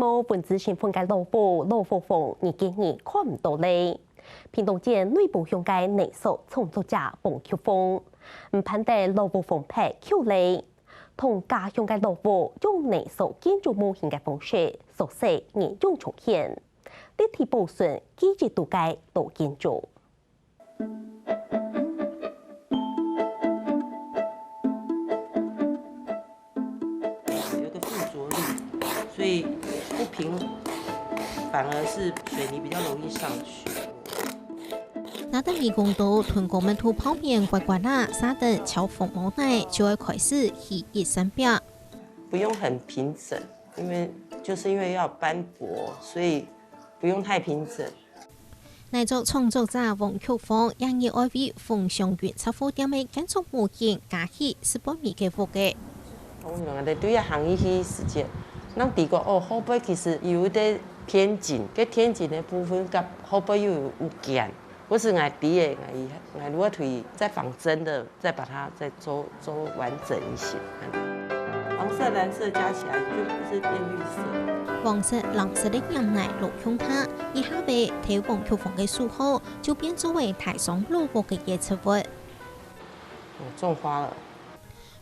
冇本质性分解萝卜风，你今年看唔到嘞。屏东县内部向界内属创作者冯秋峰，唔判地萝卜风派口嘞，同家向界萝卜用内属建筑模型嘅方式，熟悉严重重现，立体保存机制度界到建筑。有个附着力，所以不平，反而是水泥比较容易上去。拿得迷宫度吞过门土泡面乖乖啦，沙等巧缝无奈就会开始起一三表。不用很平整，因为要斑驳，所以不用太平整。乃做创作者王秋峰，因以爱为凤翔园插火店的建筑模型加起18米嘅幅嘅。我们哋对一行一些时间，咱地个后背其实有啲天井，cái天井的部分跟后背又有间。不是俺底的，俺如果可以再仿真的，再把它再周完整一些。黄色、蓝色加起来就是变绿色。黄色、蓝色的羊奶落胸它，以下被提王秋峰嘅术后，就变作为台上萝卜嘅野植物。种花了。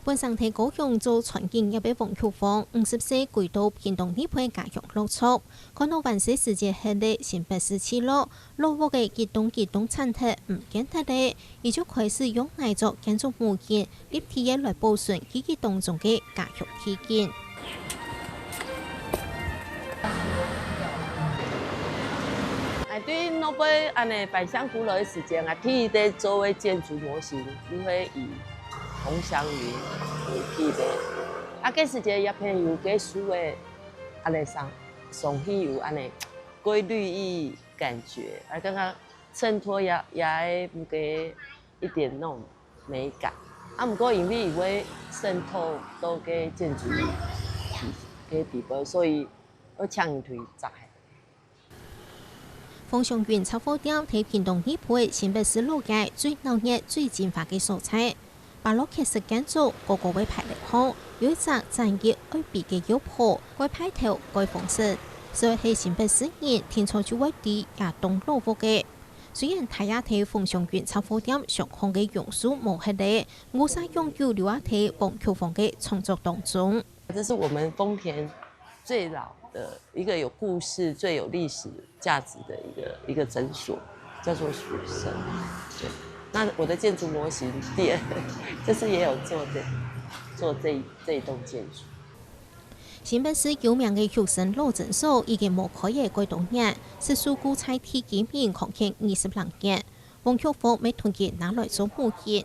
本身喺高雄做传景，也俾王秋峰54回到屏东呢片家乡落足，看到万世世界系列新北市起落，萝卜嘅激动产出唔简单咧，伊就开始用来做建筑模型，立体嘅来保存自己当中嘅家乡体验。对萝卜安尼百香古老的时间啊，替在作为建筑模型，你会以红祥云为替代，啊，这是一个叶片有给树的安尼上去有安尼规律意感觉，啊，刚刚衬托也有给一点那种美感，啊，不过因为以为渗透都给建筑给底部，所以我抢一推在。凤翔园插火店喺屏东呢片新北市路界最闹热、最精华嘅所在。把落劇式建築個位排列好，有一隻專業愛比嘅腰破，該派頭該方式，所以係新北市人天初就會啲也懂蘿蔔嘅。雖然睇下睇鳳翔園插火店上空嘅用數冇係咧，我晒擁有留下睇王秋峰嘅創作當中。這是我們豐田最老的一個有故事、最有歷史價值的一個診所，叫做蜀生。那我的建築模型第二，就是也有做這一棟建築。新北市有名嘅蜀生老診所已經冇開業幾多年，是數古菜體檢驗擴建20多年。王秋峰每團結拿來做模型，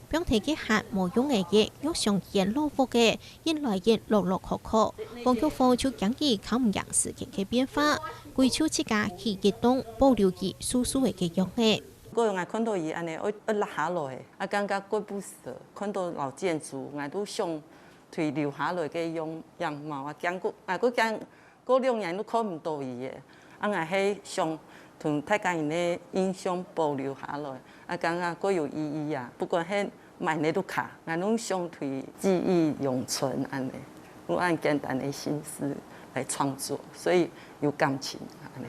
並提嘅客冇用嘅嘢，要上演蘿蔔嘅，因來因落可。王秋峰就講佢看唔贏事件嘅變化，歸處自家去激動保留佢叔叔嘅樣嘅。我用看到伊安尼，我落下落的，感覺過不捨。看到老建築，我都想退留下來嘅樣貌啊，驚過2年都看唔到伊嘅，我係想同大家因嘅印象保留下來，感覺過有意義啊。不管係萬年都卡，我攏想退記憶永存安尼，我按簡單的心思來創作，所以有感情安尼。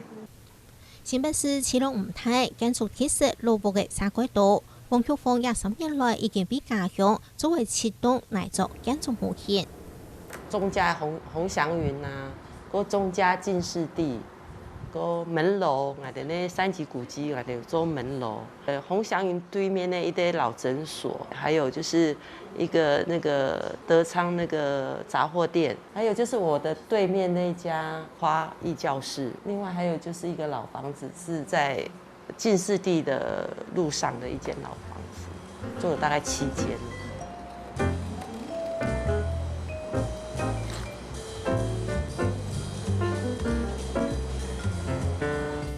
新北市起落唔睇建築thiết實蘿蔔嘅沙軌道，王秋峰23年來已經俾家鄉作為啟動來做建築模型。中家紅祥雲啊，個中家進士第，個門樓，我哋呢3級古蹟，我哋做門樓。紅祥雲對面的一個老診所，還有就是一個那個德昌那個雜貨店，還有就是我的對面那家花藝教室。另外還有就是一個老房子，是在進士第的路上的一間老房子，做了大概7間。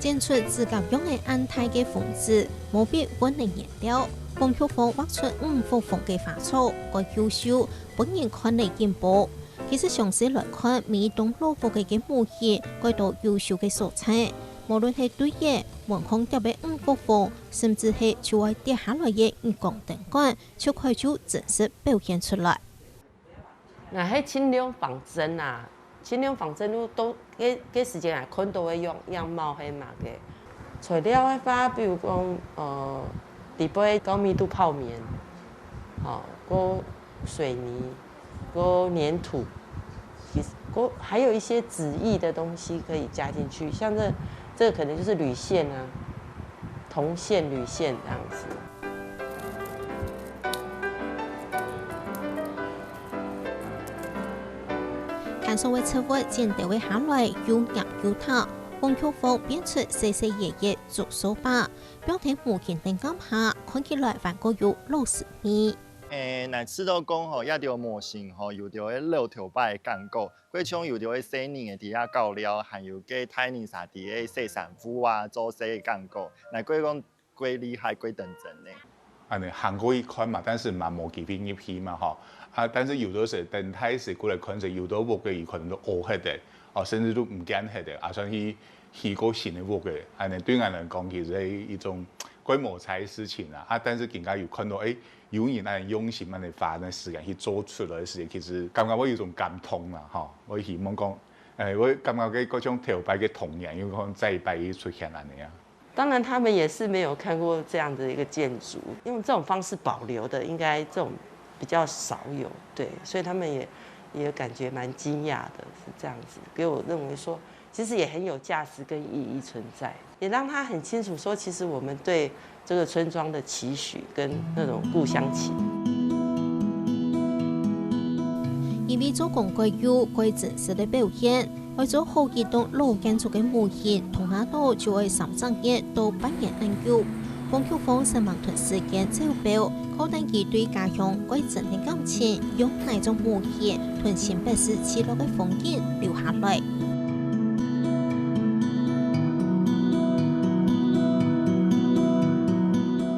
展出自甲用嘅安泰嘅縫製，冇必穩定顏料。王秋峰畫出5幅風嘅花草，個優秀，本人看嚟進步。其實詳細來看，每棟蘿蔔嘅模型，該到優秀嘅素材，無論係對嘢、文空特別5幅風，甚至係就係跌下來嘅日光燈管，就可以就正式表現出來。那係盡量仿真啊！尽量仿真都给时间来看都会用样貌黑马嘅材料的话，比如讲底杯高密度泡棉，过水泥，过粘土，其实还有一些纸艺的东西可以加进去，像这个可能就是铝线啊，铜线、铝线这样子。看所谓车位见地位下来又入又透，王秋凤变出细细叶叶做手把，标题目前定感下，看起来还个有60米。乃吃到讲吼，也着模型吼，有着迄6条摆钢构，佮像有着迄细年的底下搞料，还有个太年啥伫个细sản夫啊，做细的钢构，乃佮讲几厉害几等真的。韩国一看嘛，但是嘛冇几片一批嘛吼，但是有的是等太时过来看是有的屋嘅伊可能都黑黑的，甚至都唔见黑的，算是个新的屋嘅，对俺来讲其实是一种规模才的事情但是更加有看到有人用心地花那时间去做出来的事情，其实感觉我有种感动啦，我希望讲，我感觉嗰种头摆嘅童年，有可能再摆出现安尼啊。当然，他们也是没有看过这样的一个建筑，用这种方式保留的，应该这种比较少有，对，所以他们也感觉蛮惊讶的，是这样子，给我认为说，其实也很有价值跟意义存在，也让他很清楚说，其实我们对这个村庄的期许跟那种故乡情。因为做工具有可真实的表现。为咗好移動老建築嘅模型，同下度就會3年到8年研究。王秋鳳新聞團時間招標，可等佢對家鄉歸真嘅感情，用哪種模型，同新北市記錄嘅風景留下來。